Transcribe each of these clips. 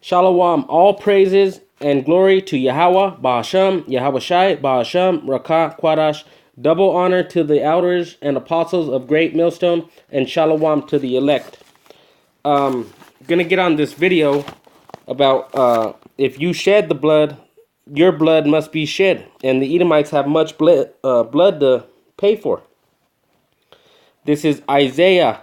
Shalom, all praises and glory to Yahweh, Bahasham, Yahweh Shai, Bahasham, Rakah, Quadash. Double honor to the elders and apostles of Great Millstone, and Shalom to the elect. Gonna get on this video about if you shed the blood, your blood must be shed, and the Edomites have much blood to pay for. This is Isaiah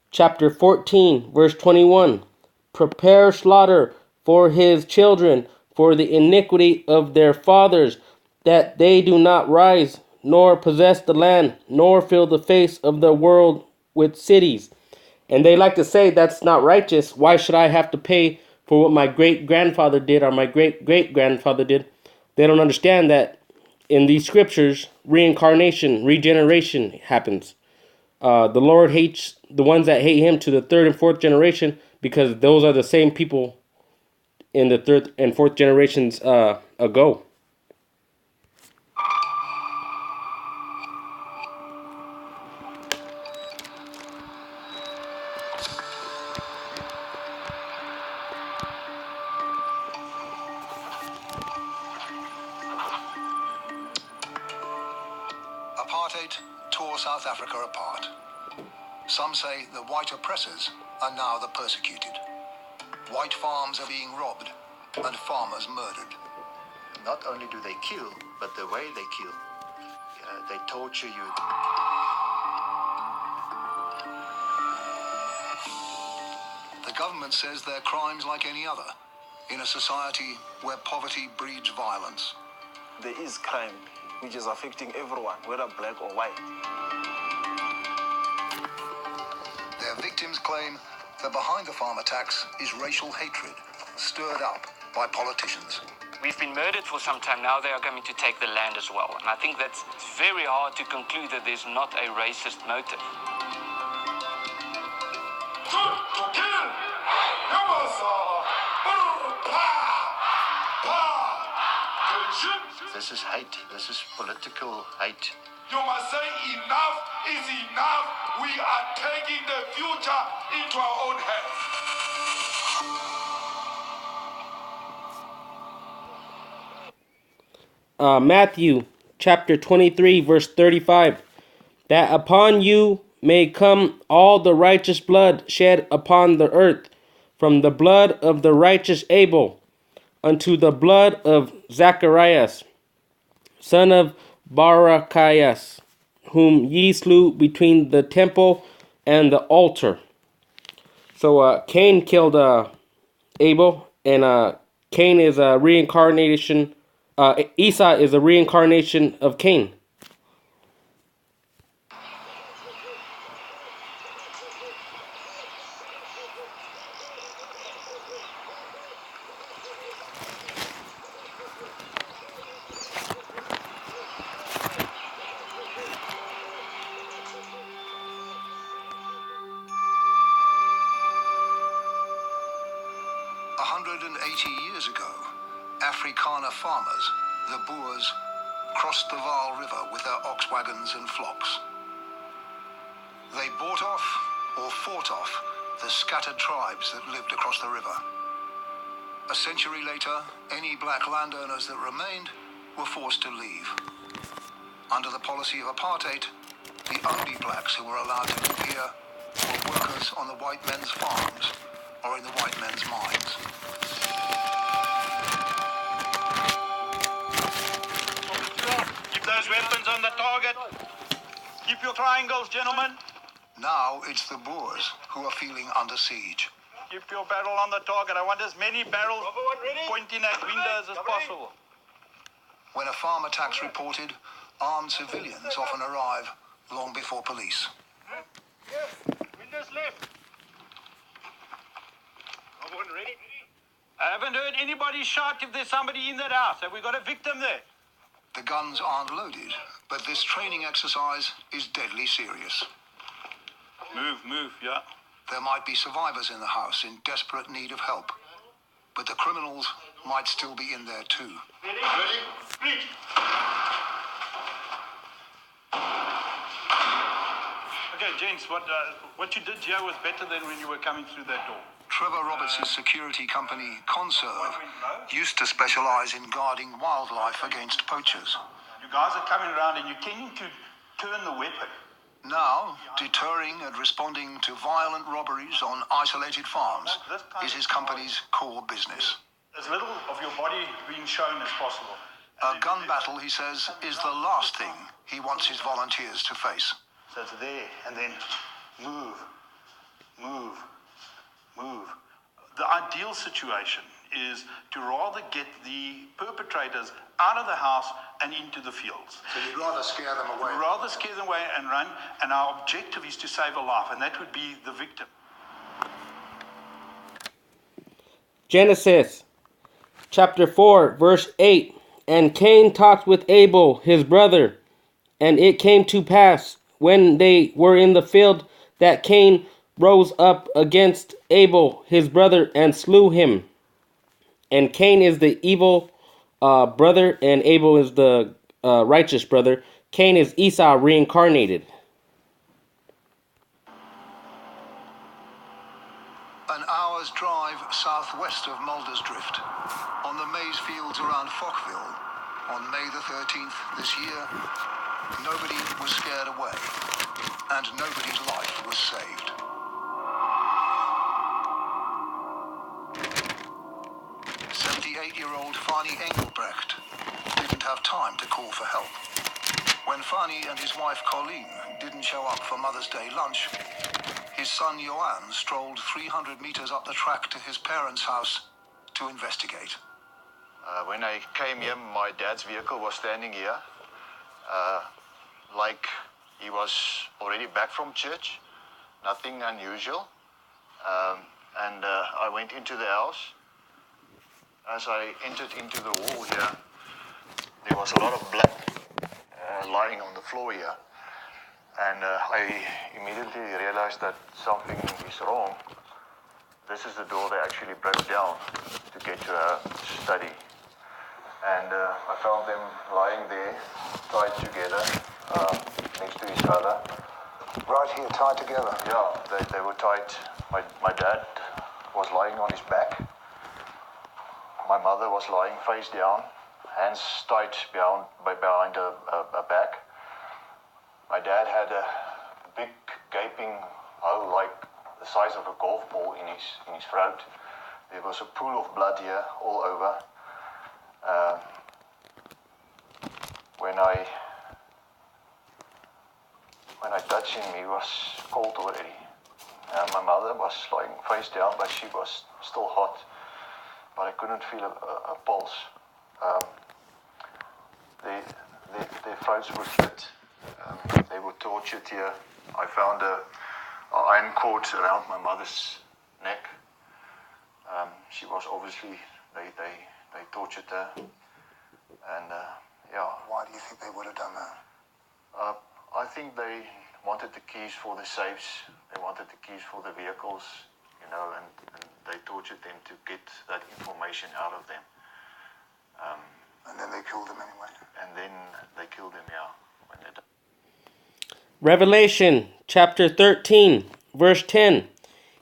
chapter 14, verse 21. Prepare slaughter for his children, for the iniquity of their fathers, that they do not rise, nor possess the land, nor fill the face of the world with cities. And they like to say that's not righteous. Why should I have to pay for what my great-grandfather did or my great-great-grandfather did? They don't understand that in these scriptures, reincarnation, regeneration happens. The Lord hates the ones that hate him to the third and fourth generation, because those are the same people in the third and fourth generations ago. Apartheid tore South Africa apart. Some say the white oppressors are now the persecuted. White farms are being robbed and farmers murdered. Not only do they kill, but the way they kill. They torture you. The government says they're crimes like any other, in a society where poverty breeds violence. There is crime which is affecting everyone, whether black or white. Their victims claim that behind the farm attacks is racial hatred, stirred up by politicians. We've been murdered for some time now. They are going to take the land as well. And I think that's very hard to conclude that there's not a racist motive. This is hate. This is political hate. You must say enough is enough. We are taking the future into our own hands. Matthew chapter 23, verse 35. That upon you may come all the righteous blood shed upon the earth, from the blood of the righteous Abel unto the blood of Zacharias, son of Barachias, whom ye slew between the temple and the altar. So Cain killed Abel, and Cain is a reincarnation. Esau is a reincarnation of Cain. Years ago, Afrikaner farmers, the Boers, crossed the Vaal River with their ox wagons and flocks. They bought off or fought off the scattered tribes that lived across the river. A century later, any black landowners that remained were forced to leave. Under the policy of apartheid, the only blacks who were allowed to live here were workers on the white men's farms or in the white men's mines. Keep those weapons on the target. Keep your triangles, gentlemen. Now it's the Boers who are feeling under siege. Keep your barrel on the target. I want as many barrels pointing at windows as possible. When a farm attack's reported, armed civilians often arrive long before police. Yes, windows left. Everyone ready? I haven't heard anybody shout if there's somebody in that house. Have we got a victim there? The guns aren't loaded, but this training exercise is deadly serious. Move, yeah. There might be survivors in the house in desperate need of help, but the criminals might still be in there too. Ready? Speak. Okay, gents, what you did here was better than when you were coming through that door. Trevor Roberts' security company, Conserve, used to specialize in guarding wildlife against poachers. You guys are coming around and you're tending to turn the weapon. Now, deterring and responding to violent robberies on isolated farms is his company's core business. As little of your body being shown as possible. A gun battle, he says, is the last thing he wants his volunteers to face. So it's there, and then move, move, move. The ideal situation is to rather get the perpetrators out of the house and into the fields. So you'd rather scare them away? Rather scare them away and run, and our objective is to save a life, and that would be the victim. Genesis chapter 4, verse 8. And Cain talked with Abel, his brother. And it came to pass, when they were in the field, that Cain rose up against Abel, his brother, and slew him. And Cain is the evil brother, and Abel is the righteous brother. Cain is Esau reincarnated. An hour's drive southwest of Muldersdrift, on the maize fields around Fockville, on May the 13th this year, nobody was scared away, and nobody's life was saved. 78-year-old Fani Engelbrecht didn't have time to call for help. When Fani and his wife Colleen didn't show up for Mother's Day lunch, his son Johan strolled 300 meters up the track to his parents' house to investigate. When I came here, my dad's vehicle was standing here, like he was already back from church, nothing unusual. And I went into the house. As I entered into the wall here, there was a lot of blood lying on the floor here. And I immediately realized that something is wrong. This is the door that actually broke down to get to her study. And I found them lying there, tied together, next to each other. Right here, tied together. Yeah, they were tied. My dad was lying on his back. My mother was lying face down, hands tied behind her back. My dad had a big gaping hole like the size of a golf ball in his throat. There was a pool of blood here all over. When I touched him, he was cold already. My mother was lying face down, but she was still hot. But I couldn't feel a pulse. Their throats were slit. They were tortured here. I found a iron cord around my mother's neck. She was obviously, they tortured her. And yeah. Why do you think they would have done that? I think they wanted the keys for the safes. They wanted the keys for the vehicles, you know, and they tortured them to get that information out of them. And then they killed them anyway. And then they killed them, yeah, when they died. Revelation chapter 13, verse 10.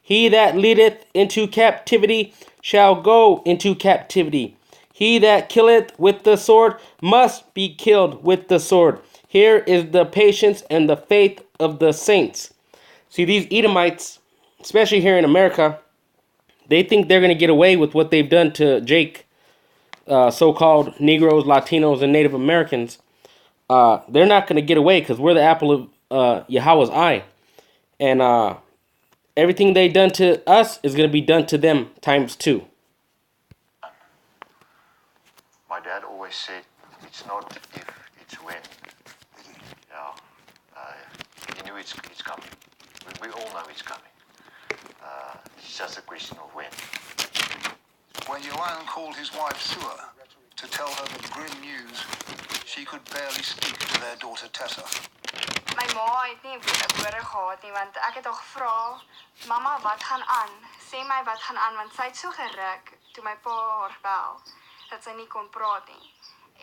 He that leadeth into captivity shall go into captivity. He that killeth with the sword must be killed with the sword. Here is the patience and the faith of the saints. See, these Edomites, especially here in America, they think they're going to get away with what they've done to Jake, so-called Negroes, Latinos, and Native Americans. They're not going to get away because we're the apple of Yahweh's eye. And everything they done to us is going to be done to them times 2. My dad always said, it's not if, it's when. Yeah, he knew it's coming. We all know it's coming. It's just a question of when. When Johan called his wife Sua to tell her the grim news, she could barely speak to their daughter Tessa. My ma het nie woorde gehad nie, want ek het haar gevra, "Mamma, wat gaan aan? Sê my wat gaan aan," want sy het so geruk toe my pa haar bel dat sy nie kon praat nie.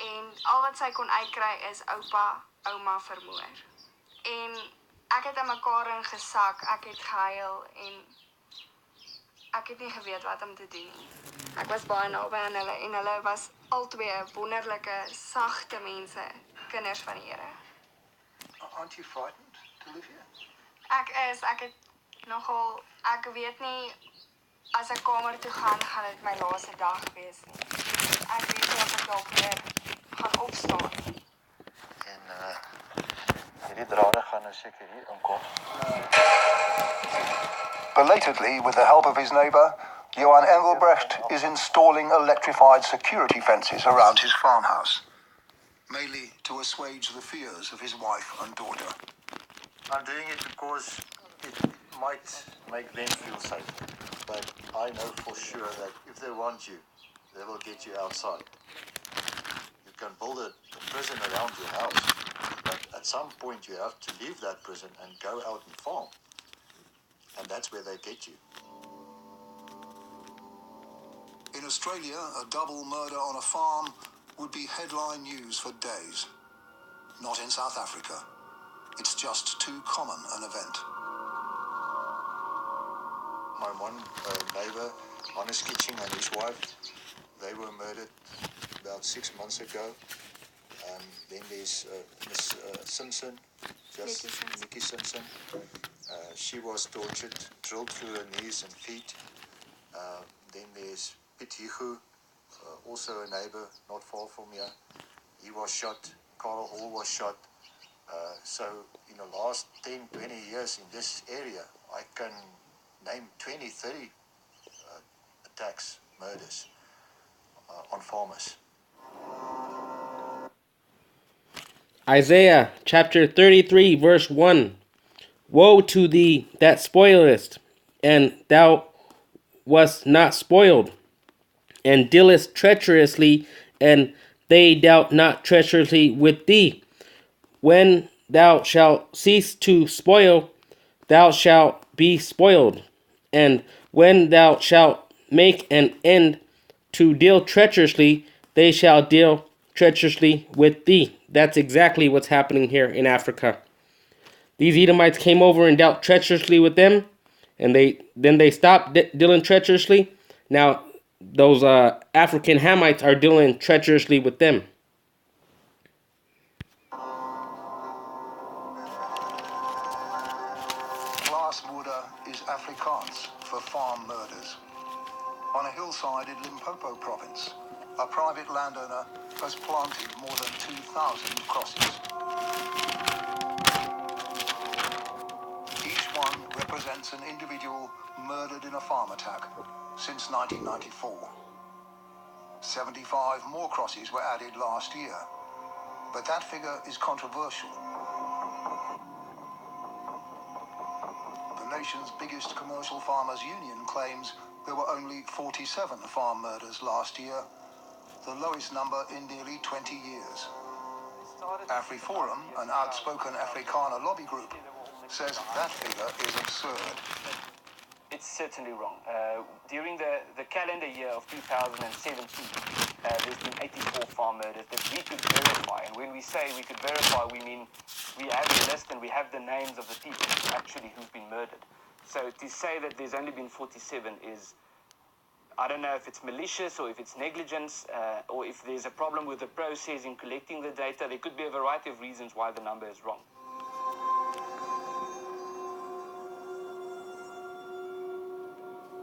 En al wat sy kon uitkry is oupa, ouma vermoor. En ek het in mekaar ingesak, ek het gehuil en ek het nie geweet wat om te doen nie. Ek was baie naby aan hulle en hulle was albei wonderlike, sagte mense, kinders van die Here. Aren't you frightened to live here? Ek het nogal, ek weet nie, as ek kamer toe gaan dit my laaste dag wees nie. Ek weet nie of ek dalk weer gaan opstaan nie. En hierdie drade gaan nou seker hier inkom. Belatedly, with the help of his neighbour, Johan Engelbrecht is installing electrified security fences around his farmhouse, mainly to assuage the fears of his wife and daughter. I'm doing it because it might make them feel safe. But I know for sure that if they want you, they will get you outside. You can build a prison around your house, but at some point you have to leave that prison and go out and farm. And that's where they get you. In Australia, a double murder on a farm would be headline news for days. Not in South Africa. It's just too common an event. My one neighbor, Hannes Kitching, and his wife, they were murdered about 6 months ago. Then there's Miss Simpson, Nikki Simpson. She was tortured, drilled through her knees and feet. Then there's Piet Hugo, also a neighbor not far from here. He was shot. Carl Hall was shot. So in the last 10, 20 years in this area, I can name 20, 30 attacks, murders on farmers. Isaiah chapter 33 verse 1. Woe to thee that spoilest, and thou wast not spoiled, and dealest treacherously, and they dealt not treacherously with thee. When thou shalt cease to spoil, thou shalt be spoiled. And when thou shalt make an end to deal treacherously, they shall deal treacherously with thee. That's exactly what's happening here in Africa. These Edomites came over and dealt treacherously with them, and then they stopped dealing treacherously. Now those African Hamites are dealing treacherously with them. Glasmoeder is Afrikaans for farm murders. On a hillside in Limpopo province, a private landowner has planted more than 2,000 crosses. Each one represents an individual murdered in a farm attack since 1994. 75 more crosses were added last year, but that figure is controversial. The nation's biggest commercial farmers' union claims there were only 47 farm murders last year, the lowest number in nearly 20 years. AfriForum, an outspoken Afrikaner lobby group, says that figure is absurd. It's certainly wrong. During the calendar year of 2017, there's been 84 farm murders that we could verify. And when we say we could verify, we mean we have a list and we have the names of the people actually who've been murdered. So to say that there's only been 47 is, I don't know if it's malicious or if it's negligence or if there's a problem with the process in collecting the data. There could be a variety of reasons why the number is wrong.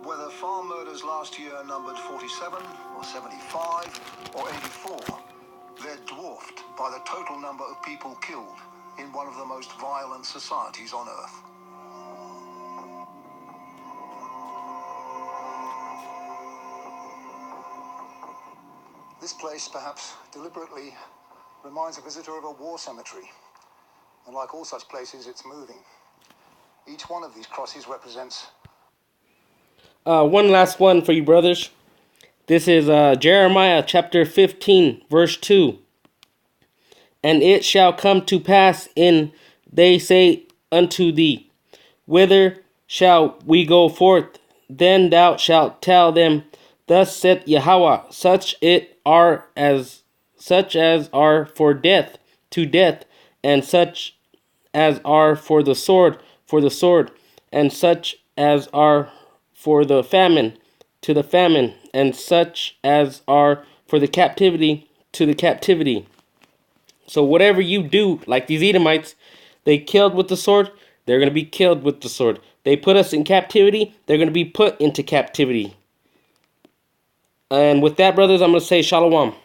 Whether farm murders last year numbered 47 or 75 or 84, they're dwarfed by the total number of people killed in one of the most violent societies on earth. This place, perhaps deliberately, reminds a visitor of a war cemetery. And like all such places, it's moving. Each one of these crosses represents... One last one for you, brothers. This is Jeremiah chapter 15, verse 2. And it shall come to pass in they say unto thee, whither shall we go forth? Then thou shalt tell them, thus saith Yahweh, such as are for death, to death, and such as are for the sword, and such as are for the famine to the famine, and such as are for the captivity to the captivity. So whatever you do, like these Edomites, they killed with the sword, they're going to be killed with the sword. They put us in captivity, they're going to be put into captivity. And with that, brothers, I'm going to say shalom.